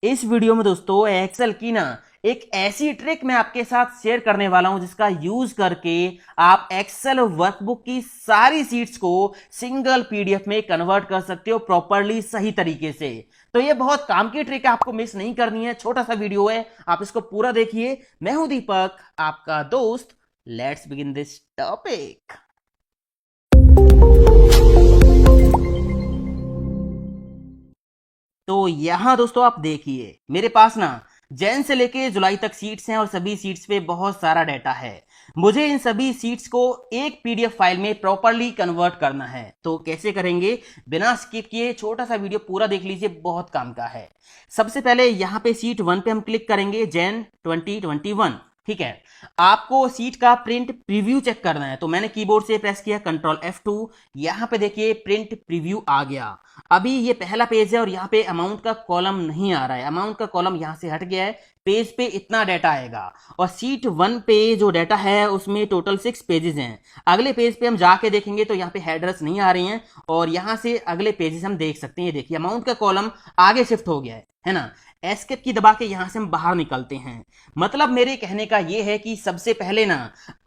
इस वीडियो में दोस्तों एक्सेल की ना एक ऐसी ट्रिक मैं आपके साथ शेयर करने वाला हूं जिसका यूज करके आप एक्सेल वर्कबुक की सारी सीट्स को सिंगल पीडीएफ में कन्वर्ट कर सकते हो प्रॉपरली सही तरीके से। तो ये बहुत काम की ट्रिक है, आपको मिस नहीं करनी है। छोटा सा वीडियो है, आप इसको पूरा देखिए। मैं हूं दीपक, आपका दोस्त। Let's begin this topic. तो यहां दोस्तों आप देखिए, मेरे पास ना जैन से लेके जुलाई तक सीट्स हैं और सभी सीट्स पे बहुत सारा डाटा है। मुझे इन सभी सीट्स को एक पीडीएफ फाइल में प्रॉपरली कन्वर्ट करना है। तो कैसे करेंगे, बिना स्किप किए छोटा सा वीडियो पूरा देख लीजिए, बहुत काम का है। सबसे पहले यहां पे सीट 1 पे हम क्लिक करेंगे, जैन 2021। ठीक है, आपको सीट का प्रिंट प्रीव्यू चेक करना है। तो मैंने कीबोर्ड से प्रेस किया कंट्रोल F2। यहां पे देखिए प्रिंट प्रीव्यू आ गया। अभी ये पहला पेज है और यहाँ पे अमाउंट का कॉलम नहीं आ रहा है, अमाउंट का कॉलम यहाँ से हट गया है। पेज पे इतना डाटा आएगा और सीट 1 पे जो डाटा है उसमें टोटल 6 पेजेस हैं। अगले पेज पे हम जाके देखेंगे तो यहाँ पे हेडर्स नहीं आ रही हैं और यहाँ से अगले पेजेस हम देख सकते हैं। ये देखिए अमाउंट का कॉलम आगे शिफ्ट हो गया है ना। एस्केप की दबा के यहां से हम बाहर निकलते हैं। मतलब मेरे कहने का यह है कि सबसे पहले ना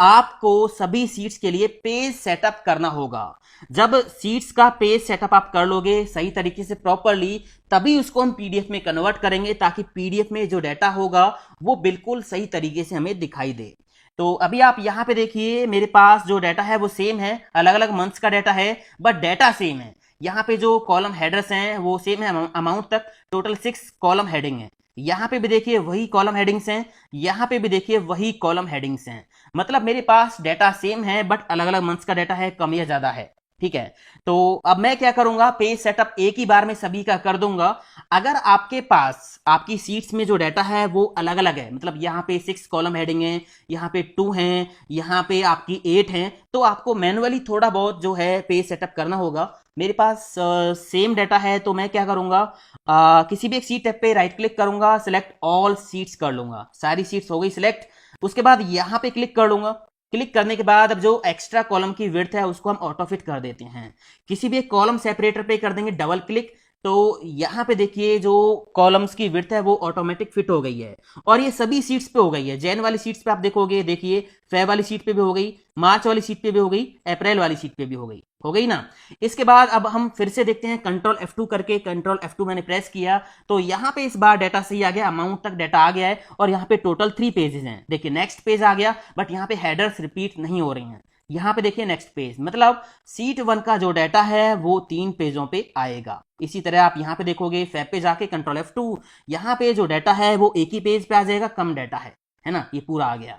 आपको सभी सीट्स के लिए पेज सेटअप करना होगा। जब सीट्स का पेज सेटअप आप कर लोगे सही तरीके से प्रॉपरली, तभी उसको हम पीडीएफ में कन्वर्ट करेंगे, ताकि पीडीएफ में जो डाटा होगा वो बिल्कुल सही तरीके से हमें दिखाई दे। तो अभी आप यहां पे देखिए, मेरे पास जो डाटा है वो सेम है, अलग अलग मंथ्स का डाटा है बट डाटा सेम है। यहाँ पे जो कॉलम हेडर्स हैं वो सेम है, अमाउंट तक टोटल 6 कॉलम हेडिंग है। यहाँ पे भी देखिए वही कॉलम हेडिंग्स हैं, यहाँ पे भी देखिए वही कॉलम हेडिंग्स हैं। मतलब मेरे पास डाटा सेम है बट अलग अलग मंथ्स का डाटा है, कम या ज्यादा है। ठीक है, तो अब मैं क्या करूंगा, पेज सेटअप एक ही बार में सभी का कर दूंगा। अगर आपके पास आपकी सीट्स में जो डाटा है वो अलग अलग है, मतलब यहाँ पे 6 कॉलम हेडिंग है, यहाँ पे 2 हैं, यहाँ पे आपकी 8 हैं, तो आपको मैनुअली थोड़ा बहुत जो है पेज सेटअप करना होगा। मेरे पास सेम डाटा है तो मैं क्या करूंगा, किसी भी एक सीट टैब पे राइट क्लिक करूंगा, सिलेक्ट ऑल सीट्स कर लूंगा। सारी सीट्स हो गई सिलेक्ट। उसके बाद यहां पे क्लिक कर लूंगा। क्लिक करने के बाद अब जो एक्स्ट्रा कॉलम की विड्थ है उसको हम ऑटो फिट कर देते हैं। किसी भी एक कॉलम सेपरेटर पे कर देंगे डबल क्लिक, तो यहां पे देखिए जो कॉलम्स की विड्थ है वो ऑटोमेटिक फिट हो गई है। और ये सभी सीट्स पे हो गई है। जैन वाली सीट्स पे आप देखोगे, देखिए फेब वाली सीट पे भी हो गई, मार्च वाली सीट पे भी हो गई, अप्रैल वाली सीट पे भी हो गई ना। इसके बाद अब हम फिर से देखते हैं, कंट्रोल F2 करके, कंट्रोल F2 मैंने प्रेस किया तो यहां पे इस बार डाटा सही आ गया, अमाउंट तक डाटा आ गया है और यहां पे टोटल 3 पेजेस हैं। देखिए नेक्स्ट पेज आ गया बट यहां पे हेडर्स रिपीट नहीं हो रही हैं। यहां पे देखिए नेक्स्ट पेज, मतलब सीट 1 का जो डाटा है वो 3 पेजों पे आएगा। इसी तरह आप यहां पे देखोगे फैब पे जाके कंट्रोल F2, यहां पे जो डाटा है वो एक ही पेज पे आ जाएगा, कम डाटा है ना, ये पूरा आ गया।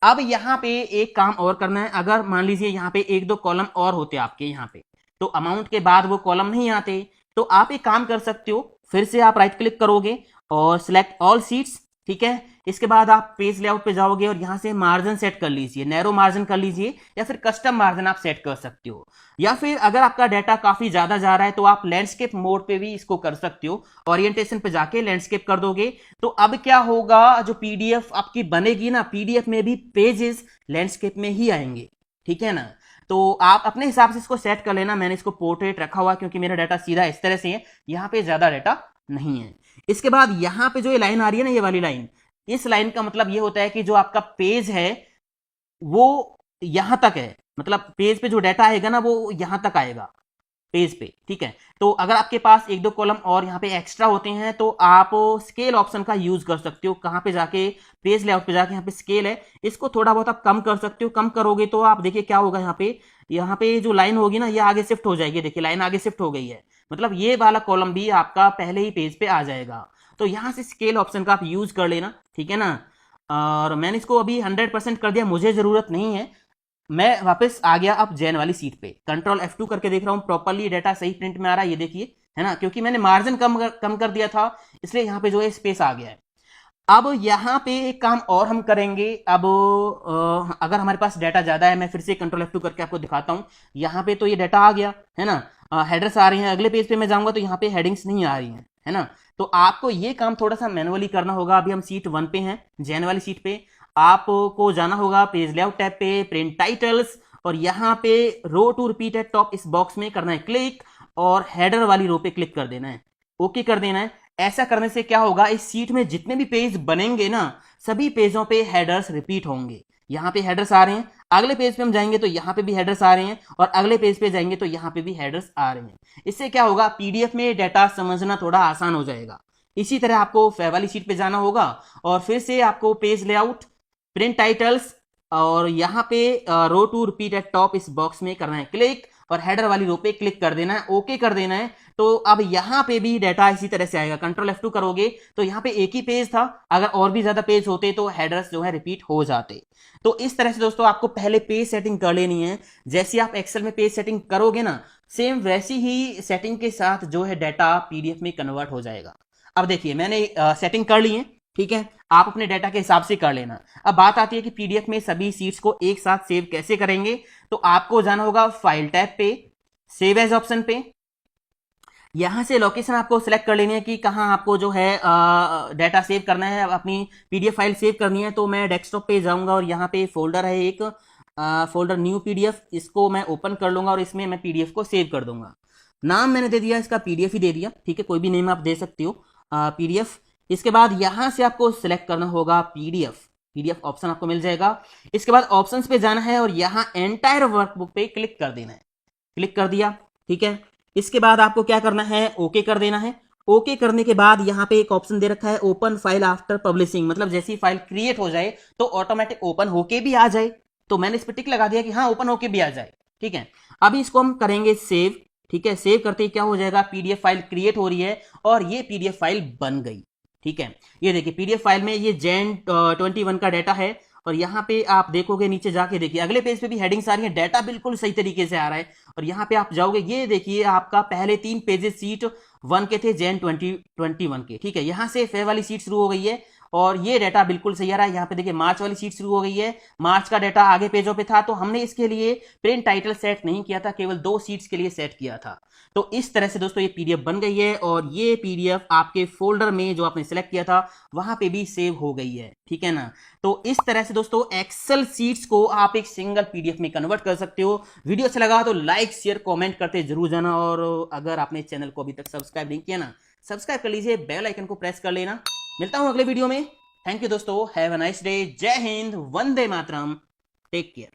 अब यहां पे एक काम और करना है, अगर मान लीजिए यहां पे एक दो कॉलम और होते आपके यहां पे, तो अमाउंट के बाद वो कॉलम नहीं आते, तो आप एक काम कर सकते हो, फिर से आप राइट क्लिक करोगे और सिलेक्ट ऑल सीट्स। ठीक है, इसके बाद आप पेज लेआउट पे जाओगे और यहां से मार्जिन सेट कर लीजिए, नैरो मार्जिन कर लीजिए या फिर कस्टम मार्जिन आप सेट कर सकते हो। या फिर अगर आपका डाटा काफी ज्यादा जा रहा है तो आप लैंडस्केप मोड पे भी इसको कर सकते हो। ओरिएंटेशन पे जाके लैंडस्केप कर दोगे तो अब क्या होगा, जो पीडीएफ आपकी बनेगी ना, पीडीएफ में भी पेजेस लैंडस्केप में ही आएंगे। ठीक है ना, तो आप अपने हिसाब से इसको सेट कर लेना। मैंने इसको पोर्ट्रेट रखा हुआ क्योंकि मेरा डाटा सीधा इस तरह से है, यहाँ पे ज्यादा डाटा नहीं है। इसके बाद यहाँ पे जो ये लाइन आ रही है ना, ये वाली लाइन, इस लाइन का मतलब ये होता है कि जो आपका पेज है वो यहां तक है, मतलब पेज पे जो डाटा आएगा ना वो यहां तक आएगा पेज पे। ठीक है, तो अगर आपके पास एक दो कॉलम और यहाँ पे एक्स्ट्रा होते हैं तो आप स्केल ऑप्शन का यूज कर सकते हो। कहां पे जाके, पेज लेआउट पे जाके, यहाँ पे स्केल है, इसको थोड़ा बहुत आप कम कर सकते हो। कम करोगे तो आप देखिए क्या होगा, यहाँ पे जो लाइन होगी ना ये आगे शिफ्ट हो जाएगी। देखिए लाइन आगे शिफ्ट हो गई है, मतलब ये वाला कॉलम भी आपका पहले ही पेज पे आ जाएगा। तो यहां से स्केल ऑप्शन का आप यूज कर लेना। ठीक है ना, और मैंने इसको अभी 100% कर दिया, मुझे जरूरत नहीं है। मैं वापस आ गया अब जैन वाली सीट पे, कंट्रोल F2 करके देख रहा हूं प्रॉपरली डाटा सही प्रिंट में आ रहा है, ये देखिए है ना, क्योंकि मैंने मार्जिन कम कर दिया था इसलिए यहाँ पे जो है स्पेस आ गया है। अब यहाँ पे एक काम और हम करेंगे। अब अगर हमारे पास डाटा ज्यादा है, मैं फिर से कंट्रोल F2 करके आपको दिखाता हूँ। यहाँ पे तो ये डाटा आ गया है ना, हेडर्स आ रही हैं। अगले पेज पे मैं जाऊंगा तो यहाँ पे हेडिंग्स नहीं आ रही हैं, है ना। तो आपको ये काम थोड़ा सा मैनुअली करना होगा। अभी हम सीट 1 पे हैं, जैन वाली सीट पे। आपको जाना होगा पेज लेआउट टैब पे, प्रिंट टाइटल्स, और यहाँ पे रो टू रिपीट एट टॉप, इस बॉक्स में करना है क्लिक और हेडर वाली रो पे क्लिक कर देना है, ओके कर देना है। ऐसा करने से क्या होगा, इस सीट में जितने भी पेज बनेंगे ना, सभी पेजों पे हेडर्स रिपीट होंगे। यहाँ पे हेडर्स आ रहे हैं, अगले पेज पे हम जाएंगे तो यहाँ पे भी हेडर्स आ रहे हैं, और अगले पेज पे जाएंगे तो यहाँ पे भी हेडर्स आ रहे हैं। इससे क्या होगा, पीडीएफ में डाटा समझना थोड़ा आसान हो जाएगा। इसी तरह आपको वाली सीट पे जाना होगा और फिर से आपको पेज लेआउट, प्रिंट टाइटल्स, और यहाँ पे रो टू रिपीट एट टॉप इस बॉक्स में करना है क्लिक, और हेडर वाली रो पे क्लिक कर देना है, ओके कर देना है। तो अब यहाँ पे भी डाटा इसी तरह से आएगा। कंट्रोल F2 करोगे तो यहाँ पे एक ही पेज था, अगर और भी ज्यादा पेज होते तो हेडर्स जो है रिपीट हो जाते। तो इस तरह से दोस्तों आपको पहले पेज सेटिंग कर लेनी है। जैसे आप एक्सेल में पेज सेटिंग करोगे ना, सेम वैसी ही सेटिंग के साथ जो है डाटा पीडीएफ में कन्वर्ट हो जाएगा। अब देखिए मैंने सेटिंग कर ली है, ठीक है, आप अपने डाटा के हिसाब से कर लेना। अब बात आती है कि पीडीएफ में सभी सीट्स को एक साथ सेव कैसे करेंगे। तो आपको जाना होगा फाइल टैब पे, सेव एज ऑप्शन पे, यहां से लोकेशन आपको सिलेक्ट कर लेनी है कि कहां आपको जो है डाटा सेव करना है, अपनी पीडीएफ फाइल सेव करनी है। तो मैं डेस्कटॉप पे जाऊंगा और यहाँ पे फोल्डर है एक, फोल्डर न्यू पीडीएफ, इसको मैं ओपन कर लूंगा और इसमें मैं पीडीएफ को सेव कर दूंगा। नाम मैंने दे दिया इसका, पीडीएफ ही दे दिया, ठीक है, कोई भी नेम आप दे सकते हो, पीडीएफ। इसके बाद यहां से आपको सिलेक्ट करना होगा पीडीएफ, पीडीएफ ऑप्शन आपको मिल जाएगा। इसके बाद ऑप्शंस पे जाना है और यहां एंटायर वर्कबुक पे क्लिक कर देना है, क्लिक कर दिया, ठीक है। इसके बाद आपको क्या करना है, ओके कर देना है। ओके करने के बाद यहाँ पे एक ऑप्शन दे रखा है ओपन फाइल आफ्टर पब्लिशिंग, मतलब जैसी फाइल क्रिएट हो जाए तो ऑटोमेटिक ओपन होके भी आ जाए। तो मैंने इस पर टिक लगा दिया कि हाँ ओपन होके भी आ जाए, ठीक है। अभी इसको हम करेंगे सेव, ठीक है। सेव करते ही क्या हो जाएगा, पीडीएफ फाइल क्रिएट हो रही है और ये पीडीएफ फाइल बन गई, ठीक है। ये देखिए पीडीएफ फाइल में ये Jan 21 का डाटा है, और यहाँ पे आप देखोगे नीचे जाके देखिए अगले पेज पे भी हेडिंग्स आ रही है, डाटा बिल्कुल सही तरीके से आ रहा है। और यहाँ पे आप जाओगे, ये देखिए आपका पहले 3 पेजेस सीट 1 के थे, Jan 2021 के, ठीक है। यहाँ से फेब वाली सीट शुरू हो गई है और ये डाटा बिल्कुल सही आ रहा है। यहाँ पे देखिए मार्च वाली सीट शुरू हो गई है, मार्च का डाटा आगे पेजों पे था, तो हमने इसके लिए प्रिंट टाइटल सेट नहीं किया था, केवल 2 सीट्स के लिए सेट किया था। तो इस तरह से दोस्तों ये पीडीएफ बन गई है और ये पीडीएफ आपके फोल्डर में जो आपने सेलेक्ट किया था वहां पे भी सेव हो गई है, ठीक है ना। तो इस तरह से दोस्तों एक्सेल सीट्स को आप एक सिंगल पीडीएफ में कन्वर्ट कर सकते हो। वीडियो अच्छा लगा तो लाइक शेयर कमेंट करते जरूर जाना, और अगर आपने चैनल को अभी तक सब्सक्राइब नहीं किया ना, सब्सक्राइब कर लीजिए, बेल आइकन को प्रेस कर लेना। मिलता हूं अगले वीडियो में। थैंक यू दोस्तों, हैव अ नाइस डे, जय हिंद, वंदे मातरम, टेक केयर।